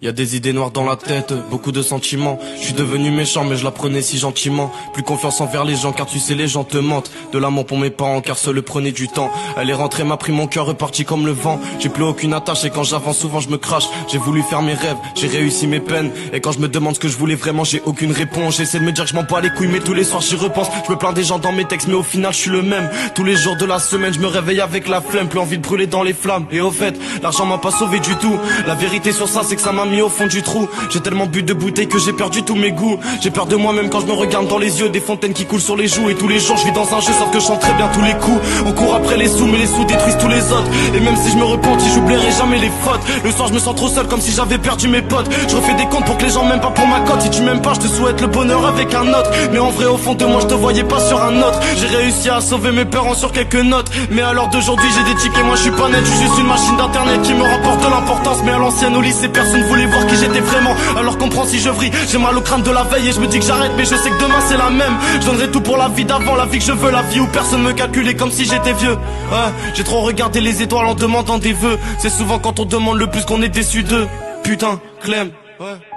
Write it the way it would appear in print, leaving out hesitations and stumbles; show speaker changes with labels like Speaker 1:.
Speaker 1: Y a des idées noires dans la tête, beaucoup de sentiments. Je suis devenu méchant mais je la prenais si gentiment. Plus confiance envers les gens car tu sais les gens te mentent. De l'amour pour mes parents car cela prenait du temps. Elle est rentrée, m'a pris mon cœur, reparti comme le vent. J'ai plus aucune attache et quand j'avance souvent je me crache. J'ai voulu faire mes rêves, j'ai réussi mes peines. Et quand je me demande ce que je voulais vraiment j'ai aucune réponse. J'essaie de me dire que je m'en bats les couilles mais tous les soirs j'y repense. Je me plains des gens dans mes textes mais au final je suis le même. Tous les jours de la semaine je me réveille avec la flemme. Plus envie de brûler dans les flammes. Et au fait, l'argent m'a pas sauvé du tout. La vérité sur ça c'est que ça m'a mis au fond du trou. J'ai tellement bu de bouteilles que j'ai perdu tous mes goûts. J'ai peur de moi-même quand je me regarde dans les yeux. Des fontaines qui coulent sur les joues. Et tous les jours je vis dans un jeu sauf que je chante très bien tous les coups. On court après les sous mais les sous détruisent tous les autres. Et même si je me repentis j'oublierai jamais les fautes. Le soir je me sens trop seul comme si j'avais perdu mes potes. Je refais des comptes pour que les gens m'aiment pas pour ma cote. Si tu m'aimes pas je te souhaite le bonheur avec un autre. Mais en vrai au fond de moi je te voyais pas sur un autre. J'ai réussi à sauver mes parents sur quelques notes. Mais à l'heure d'aujourd'hui j'ai des tickets, moi je suis pas net. Je suis juste une machine d'internet qui me rapporte de l'importance. Mais à l'ancienne au lycée personne voulait voir qui j'étais vraiment. Alors comprends si je vrille, j'ai mal au crâne de la veille. Et je me dis que j'arrête mais je sais que demain c'est la même. Je donnerai tout pour la vie d'avant, la vie que je veux. La vie où personne me calculait comme si j'étais vieux. Ouais, j'ai trop regardé les étoiles en demandant des vœux. C'est souvent quand on demande le plus qu'on est déçu d'eux. Putain, Clem, ouais.